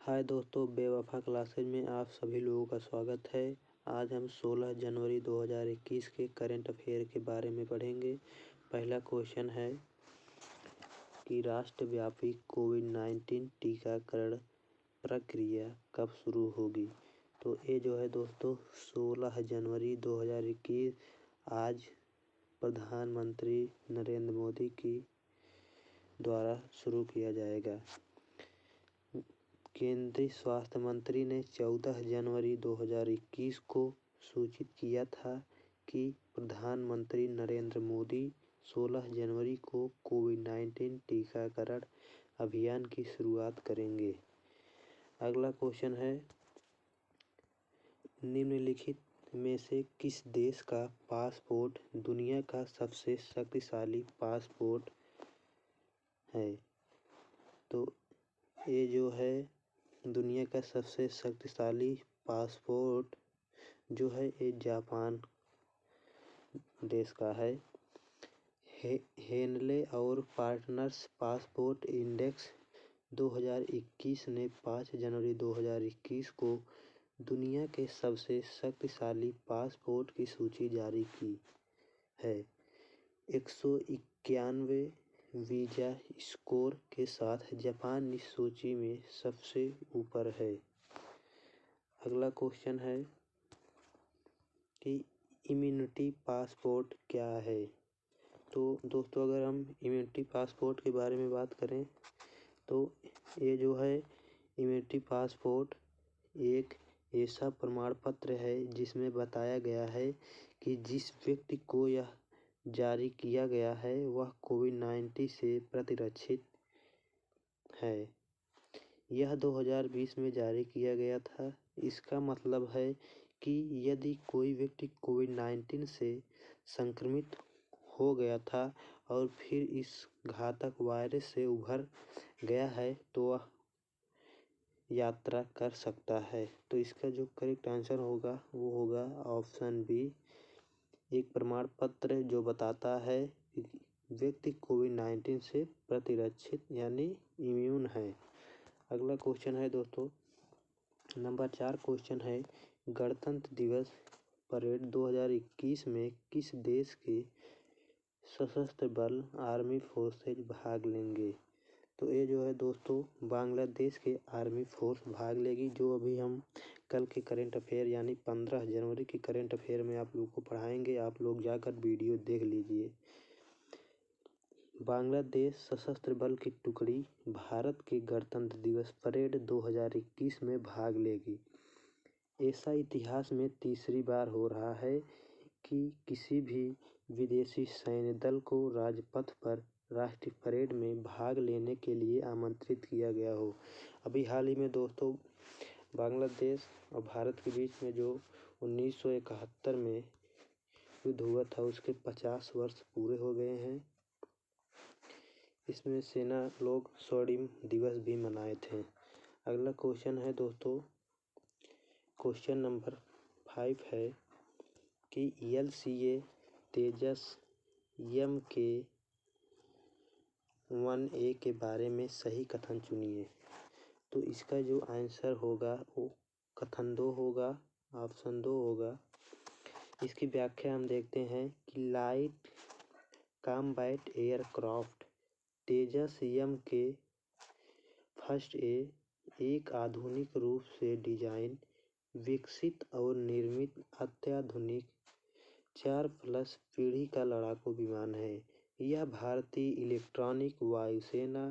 हाय दोस्तों, बेवफा क्लासेज में आप सभी लोगों का स्वागत है। आज हम 16 जनवरी 2021 के करंट अफेयर के बारे में पढ़ेंगे। पहला क्वेश्चन है कि राष्ट्रव्यापी कोविड-19 टीकाकरण प्रक्रिया कब शुरू होगी। तो ये जो है दोस्तों 16 जनवरी 2021 आज प्रधानमंत्री नरेंद्र मोदी की द्वारा शुरू किया जाएगा। केंद्रीय स्वास्थ्य मंत्री ने 14 जनवरी 2021 को सूचित किया था कि प्रधानमंत्री नरेंद्र मोदी 16 जनवरी को कोविड-19 टीकाकरण अभियान की शुरुआत करेंगे। अगला क्वेश्चन है, निम्नलिखित में से किस देश का पासपोर्ट दुनिया का सबसे शक्तिशाली पासपोर्ट है। तो ये जो है दुनिया का सबसे शक्तिशाली पासपोर्ट जो है ये जापान देश का है। हेनले और पार्टनर्स पासपोर्ट इंडेक्स 2021 ने 5 जनवरी 2021 को दुनिया के सबसे शक्तिशाली पासपोर्ट की सूची जारी की है। 191 वीजा स्कोर के साथ जापान इस सूची में सबसे ऊपर है। अगला क्वेश्चन है कि इम्यूनिटी पासपोर्ट क्या है। तो दोस्तों अगर हम इम्यूनिटी पासपोर्ट के बारे में बात करें तो ये जो है इम्यूनिटी पासपोर्ट एक ऐसा प्रमाण पत्र है जिसमें बताया गया है कि जिस व्यक्ति को यह जारी किया गया है वह कोविड-19 से प्रतिरक्षित है। यह 2020 में जारी किया गया था। इसका मतलब है कि यदि कोई व्यक्ति कोविड-19 से संक्रमित हो गया था और फिर इस घातक वायरस से उभर गया है तो वह यात्रा कर सकता है। तो इसका जो करेक्ट आंसर होगा वो होगा ऑप्शन बी, एक प्रमाण पत्र जो बताता है कि व्यक्ति कोविड-19 से प्रतिरक्षित यानी इम्यून है। अगला क्वेश्चन है दोस्तों नंबर 4 क्वेश्चन है, गणतंत्र दिवस परेड 2021 में किस देश के सशस्त्र बल आर्मी फोर्सेज भाग लेंगे। तो ये जो है दोस्तों बांग्लादेश के आर्मी फोर्स भाग लेगी, जो अभी हम कल के करंट अफेयर यानी 15 जनवरी के करंट अफेयर में आप लोग को पढ़ाएंगे। आप लोग जाकर वीडियो देख लीजिए। बांग्लादेश सशस्त्र बल की टुकड़ी भारत के गणतंत्र दिवस परेड 2021 में भाग लेगी। ऐसा इतिहास में तीसरी बार हो रहा है कि किसी भी विदेशी सैन्य दल को राजपथ पर राष्ट्रीय परेड में भाग लेने के लिए आमंत्रित किया गया हो। अभी हाल ही में दोस्तों बांग्लादेश और भारत के बीच में जो 1971 में युद्ध हुआ था उसके 50 वर्ष पूरे हो गए हैं। इसमें सेना लोग स्वर्णिम दिवस भी मनाए थे। अगला क्वेश्चन है दोस्तों क्वेश्चन नंबर 5 है कि LCA तेजस MK-1A के बारे में सही कथन चुनिए। तो इसका जो आंसर होगा वो कथन 2 होगा, ऑप्शन 2 होगा। इसकी व्याख्या हम देखते हैं कि लाइट कॉम्बैट एयरक्राफ्ट तेजस MK-1A एक आधुनिक रूप से डिजाइन, विकसित और निर्मित अत्याधुनिक 4+ पीढ़ी का लड़ाकू विमान है। यह भारतीय इलेक्ट्रॉनिक वायुसेना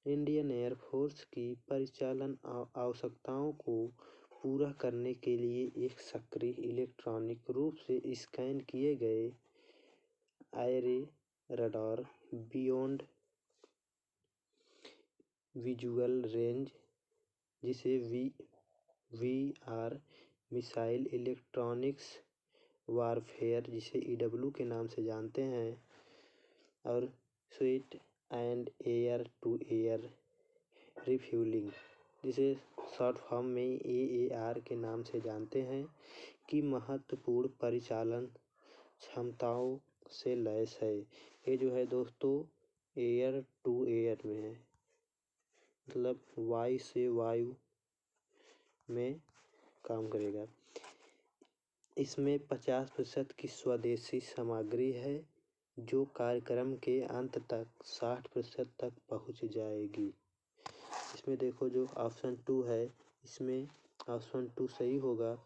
इंडियन एयरफोर्स की परिचालन आवश्यकताओं को पूरा करने के लिए एक सक्रिय इलेक्ट्रॉनिक रूप से स्कैन किए गए array radar beyond visual range जिसे VR मिसाइल इलेक्ट्रॉनिक्स वारफेयर जिसे EW के नाम से जानते हैं और स्वीट and air to air refuelling जिसे शॉर्ट फॉर्म में AAR के नाम से जानते हैं कि महत्वपूर्ण परिचालन क्षमताओं से लैस है। ये जो है दोस्तों एयर टू एयर में है, मतलब वायु से वायु में काम करेगा। इसमें 50% की स्वदेशी सामग्री है जो कार्यक्रम के अंत तक 60% तक पहुंच जाएगी। इसमें देखो जो ऑप्शन 2 है, इसमें ऑप्शन 2 सही होगा।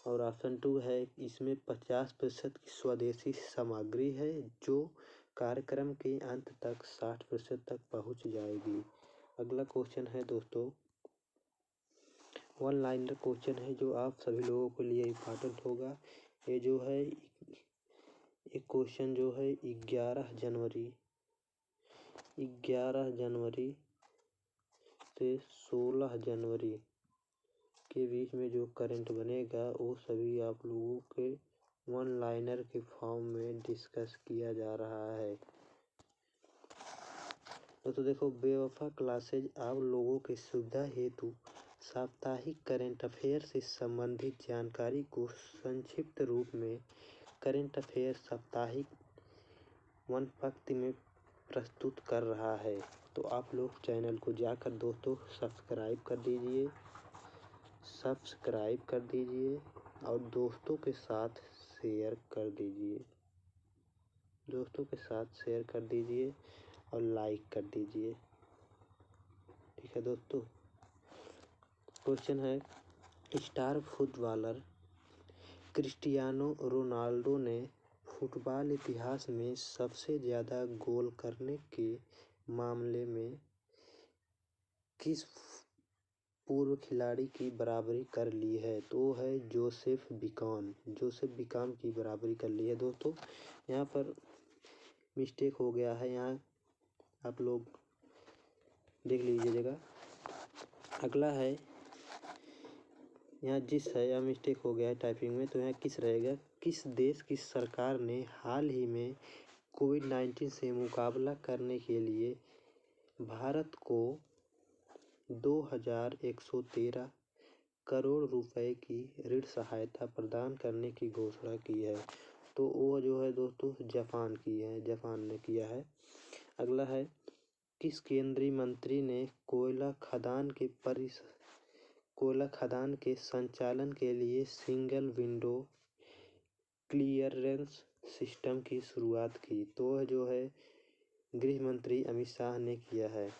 और ऑप्शन 2 है, इसमें 50% की स्वदेशी सामग्री है जो कार्यक्रम के अंत तक 60% तक पहुंच जाएगी। अगला क्वेश्चन है दोस्तों, वन लाइनर क्वेश्चन है जो आप सभी लोगों के लिए इम्पोर्टेंट होगा। ये जो है एक क्वेश्चन जो है 11 जनवरी से 16 जनवरी के बीच में जो करंट बनेगा वो सभी आप लोगों के वन लाइनर के फॉर्म में डिस्कस किया जा रहा है। तो देखो, बेवफा क्लासेज आप लोगों की सुविधा हेतु साप्ताहिक करंट अफेयर से संबंधित जानकारी को संक्षिप्त रूप में करंट अफेयर साप्ताहिक वन पंक्ति में प्रस्तुत कर रहा है। तो आप लोग चैनल को जाकर दोस्तों सब्सक्राइब कर दीजिए और दोस्तों के साथ शेयर कर दीजिए और लाइक कर दीजिए। ठीक है दोस्तों। क्वेश्चन है, स्टार फुटबॉलर क्रिस्टियानो रोनाल्डो ने फुटबॉल इतिहास में सबसे ज़्यादा गोल करने के मामले में किस पूर्व खिलाड़ी की बराबरी कर ली है? तो है जोसेफ बिकॉम की बराबरी कर ली है। दोस्तों यहाँ पर मिस्टेक हो गया है, यहाँ आप लोग देख लीजिएगा। अगला है, यहाँ जिस है यह मिस्टेक हो गया है टाइपिंग में, तो यहाँ किस रहेगा। किस देश की सरकार ने हाल ही में कोविड-19 से मुकाबला करने के लिए भारत को 2113 करोड़ रुपए की ऋण सहायता प्रदान करने की घोषणा की है? तो वो जो है दोस्तों जापान ने किया है। अगला है, किस केंद्रीय मंत्री ने कोयला खदान के संचालन के लिए सिंगल विंडो क्लियरेंस सिस्टम की शुरुआत की? तो जो है गृह मंत्री अमित शाह ने किया है।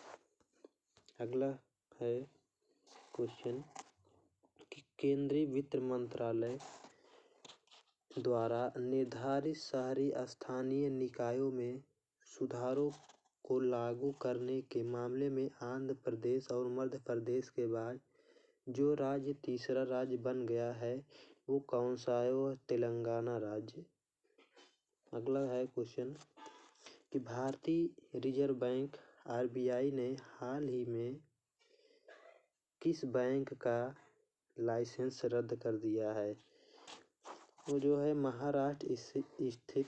अगला है क्वेश्चन कि केंद्रीय वित्त मंत्रालय द्वारा निर्धारित शहरी स्थानीय निकायों में सुधारों को लागू करने के मामले में आंध्र प्रदेश और मध्य प्रदेश के बाद जो राज्य तीसरा राज्य बन गया है वो कौन सा है? वो तेलंगाना राज्य। अगला है क्वेश्चन कि भारतीय रिजर्व बैंक RBI ने हाल ही में किस बैंक का लाइसेंस रद्द कर दिया है? वो जो है महाराष्ट्र स्थित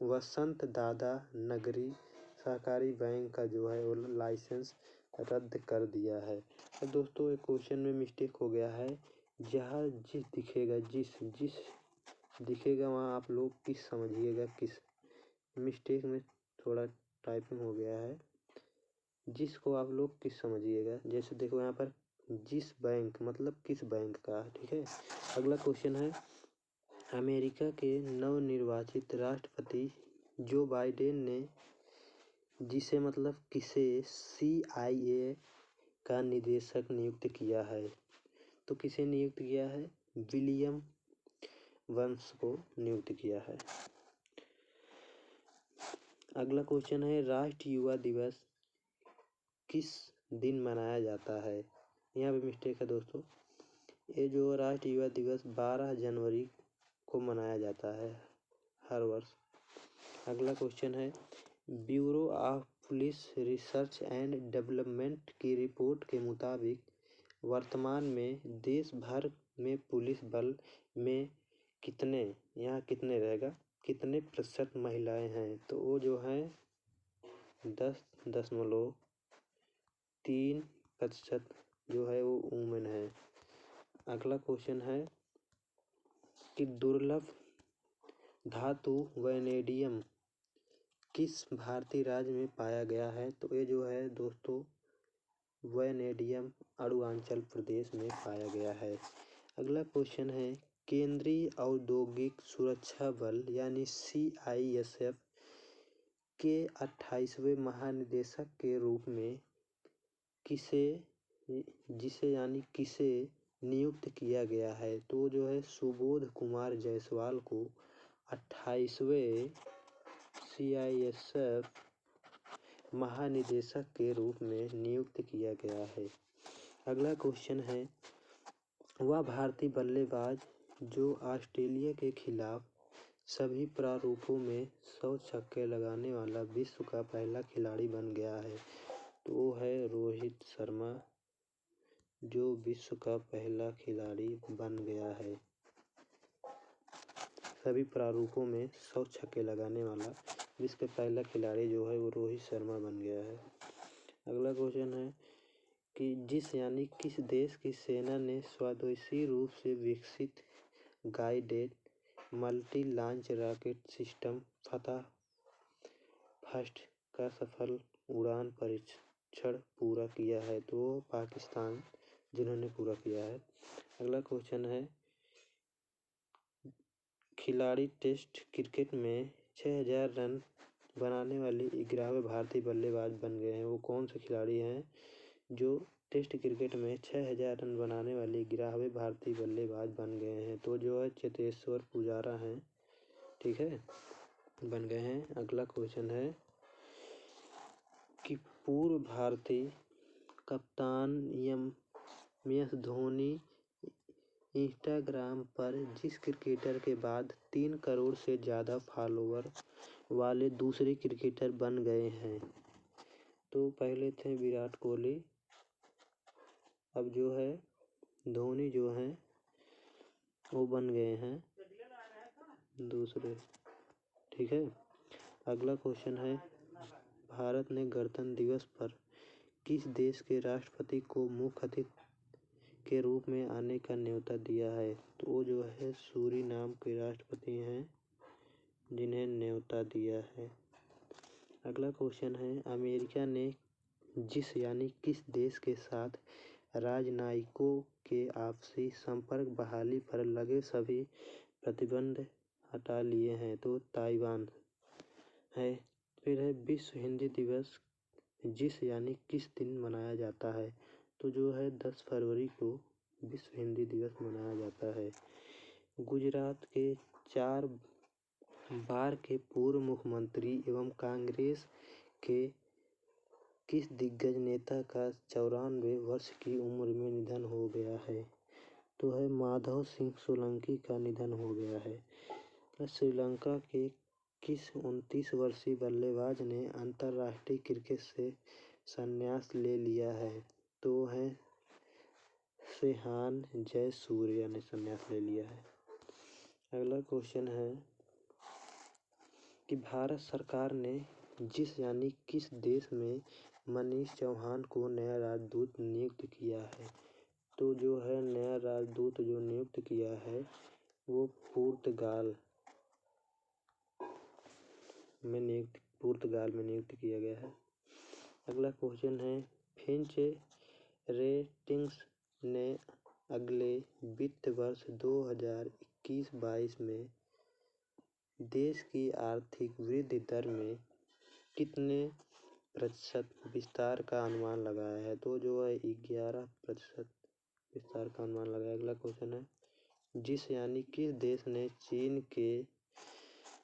वसंत दादा नगरी सहकारी बैंक का जो है वो लाइसेंस रद्द कर दिया है। तो दोस्तों एक क्वेश्चन में मिस्टेक हो गया है, जहाँ जिस दिखेगा वहाँ आप लोग किस समझिएगा। किस मिस्टेक में थोड़ा टाइपिंग हो गया है, जिसको आप लोग किस समझिएगा। जैसे देखो यहाँ पर जिस बैंक मतलब किस बैंक का। ठीक है। अगला क्वेश्चन है, अमेरिका के नवनिर्वाचित राष्ट्रपति जो बाइडेन ने जिसे मतलब किसे CIA का निदेशक नियुक्त किया है? तो किसे नियुक्त किया है? विलियम वंश को नियुक्त किया है। अगला क्वेश्चन है, राष्ट्रीय युवा दिवस किस दिन मनाया जाता है? यहाँ भी मिस्टेक है दोस्तों। ये जो राष्ट्रीय युवा दिवस 12 जनवरी को मनाया जाता है हर वर्ष। अगला क्वेश्चन है, bureau of police research and development की रिपोर्ट के मुताबिक वर्तमान में देश भर में पुलिस बल में कितने प्रतिशत महिलाएं हैं? तो वो जो है 10.3% जो है वो वुमेन है। अगला क्वेश्चन है कि दुर्लभ धातु वैनेडियम किस भारतीय राज्य में पाया गया है? तो ये जो है दोस्तों वैनेडियम अरुणाचल प्रदेश में पाया गया है। अगला क्वेश्चन है केंद्रीय औद्योगिक सुरक्षा बल यानी CISF के 28वें महानिदेशक के रूप में किसे नियुक्त किया गया है। तो जो है सुबोध कुमार जायसवाल को 28वें CISF महानिदेशक के रूप में नियुक्त किया गया है। अगला क्वेश्चन है वह भारतीय बल्लेबाज जो ऑस्ट्रेलिया के खिलाफ सभी प्रारूपों में 100 छक्के लगाने वाला विश्व का पहला खिलाड़ी बन गया है। तो वो है रोहित शर्मा जो विश्व का पहला खिलाड़ी बन गया है। सभी प्रारूपों में 100 छक्के लगाने वाला विश्व का पहला खिलाड़ी जो है वो रोहित शर्मा बन गया है। अगला क्वेश्चन है कि किस देश की सेना ने स्वदेशी रूप से विकसित guided multi launch rocket system first का सफल उड़ान परीक्षण पूरा किया है। तो पाकिस्तान जिन्होंने पूरा किया है। अगला क्वेश्चन है खिलाड़ी टेस्ट क्रिकेट में 6000 रन बनाने वाले 11वें भारतीय बल्लेबाज बन गए हैं। वो कौन से खिलाड़ी हैं जो टेस्ट क्रिकेट में 6000 रन बनाने वाले 11वें भारतीय बल्लेबाज बन गए हैं। तो जो है चेतेश्वर पुजारा हैं, ठीक है, बन गए हैं। अगला क्वेश्चन है कि पूर्व भारतीय कप्तान MS धोनी इंस्टाग्राम पर जिस क्रिकेटर के बाद 3 करोड़ से ज़्यादा फॉलोअर वाले दूसरे क्रिकेटर बन गए हैं। तो पहले थे विराट कोहली, अब जो है धोनी जो हैं वो बन गए हैं दूसरे, ठीक है। अगला क्वेश्चन है भारत ने गणतंत्र दिवस पर किस देश के राष्ट्रपति को मुख्य अतिथि के रूप में आने का न्योता दिया है। तो वो जो है सूरीनाम के राष्ट्रपति हैं जिन्हें न्योता दिया है। अगला क्वेश्चन है अमेरिका ने किस देश के साथ राजनयिकों के आपसी संपर्क बहाली पर लगे सभी प्रतिबंध हटा लिए हैं। तो ताइवान है। फिर है विश्व हिंदी दिवस किस दिन मनाया जाता है। तो जो है 10 फरवरी को विश्व हिंदी दिवस मनाया जाता है। गुजरात के 4 बार के पूर्व मुख्यमंत्री एवं कांग्रेस के किस दिग्गज नेता का 94 वर्ष की उम्र में निधन हो गया है। तो है माधव सिंह सोलंकी का निधन हो गया है। श्रीलंका के किस 29 वर्षीय बल्लेबाज ने अंतर्राष्ट्रीय क्रिकेट से संन्यास ले लिया है। तो है शेहान जयसूर्य ने संन्यास ले लिया है। अगला क्वेश्चन है कि भारत सरकार ने किस देश में मनीष चौहान को नया राजदूत नियुक्त किया है। तो जो है नया राजदूत जो नियुक्त किया है वो पुर्तगाल में नियुक्त किया गया है। अगला क्वेश्चन है फिंच रेटिंग्स ने अगले वित्त वर्ष 2021-22 में देश की आर्थिक वृद्धि दर में कितने प्रतिशत विस्तार का अनुमान लगाया है। तो जो है 11% विस्तार का अनुमान लगाया। अगला क्वेश्चन है किस देश ने चीन के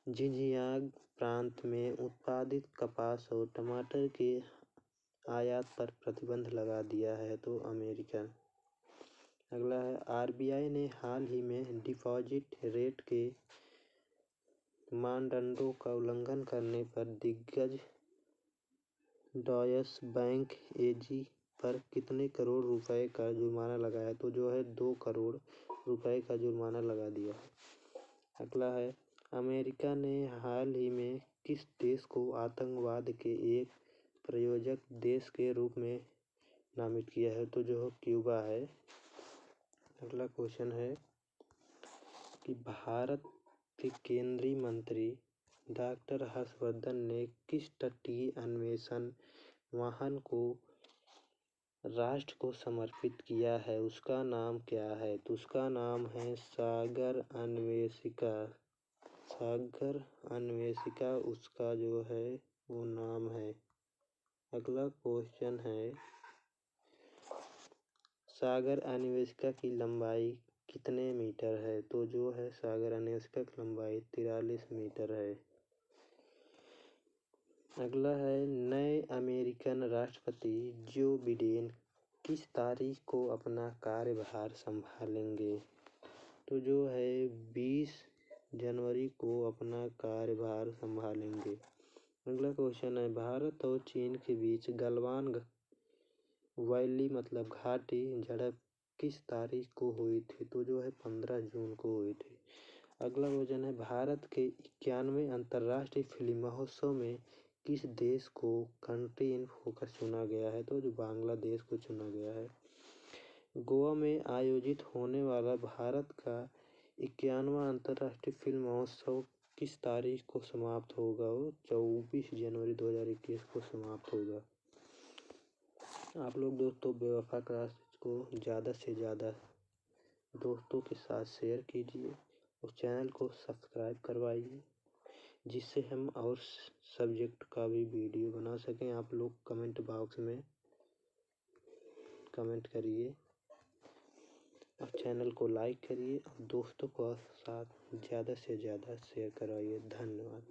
झिंजियांग प्रांत में उत्पादित कपास और टमाटर के आयात पर प्रतिबंध लगा दिया है। तो अमेरिका। अगला है RBI ने हाल ही में डिपॉजिट रेट के मानदंडों का उल्लंघन करने पर दिग्गज डॉयश बैंक AG पर कितने करोड़ रुपए का जुर्माना लगाया। तो जो है 2 करोड़ रुपए का जुर्माना लगा दिया है। अगला है अमेरिका ने हाल ही में किस देश को आतंकवाद के एक प्रायोजक देश के रूप में नामित किया है। तो जो क्यूबा है। अगला क्वेश्चन है कि भारत के केंद्रीय मंत्री डॉक्टर हर्षवर्धन ने किस तटीय अन्वेषण वाहन को राष्ट्र को समर्पित किया है उसका नाम क्या है? तो उसका नाम है सागर अन्वेषिका। सागर अन्वेषिका उसका जो है वो नाम है। अगला क्वेश्चन है, सागर अन्वेषिका की लंबाई कितने मीटर है? तो जो है सागर अन्वेषिका की लंबाई 43 मीटर है। अगला है, नए अमेरिकन राष्ट्रपति जो बिडेन किस तारीख को अपना कार्यभार संभालेंगे? तो जो है 20 जनवरी को अपना कार्यभार संभालेंगे। अगला क्वेश्चन है, भारत और चीन के बीच गलवान वैली मतलब घाटी झड़प किस तारीख को हुई थी? तो जो है 15 जून को हुई थी। अगला क्वेश्चन है, भारत के 91वें अंतर्राष्ट्रीय फिल्म महोत्सव में किस देश को कंट्री इन फोकस चुना गया है? तो जो बांग्लादेश को चुना गया है। गोवा में आयोजित होने वाला भारत का 91वां अंतर्राष्ट्रीय फिल्म महोत्सव किस तारीख को समाप्त होगा? वो 24 जनवरी 2021 को समाप्त होगा। आप लोग दोस्तों बेवफा क्लास को ज़्यादा से ज़्यादा दोस्तों के साथ शेयर कीजिए और चैनल को सब्सक्राइब करवाइए, जिससे हम और सब्जेक्ट का भी वीडियो बना सकें। आप लोग कमेंट बॉक्स में कमेंट करिए और चैनल को लाइक करिए और दोस्तों को साथ ज़्यादा से ज़्यादा शेयर करवाइए। धन्यवाद।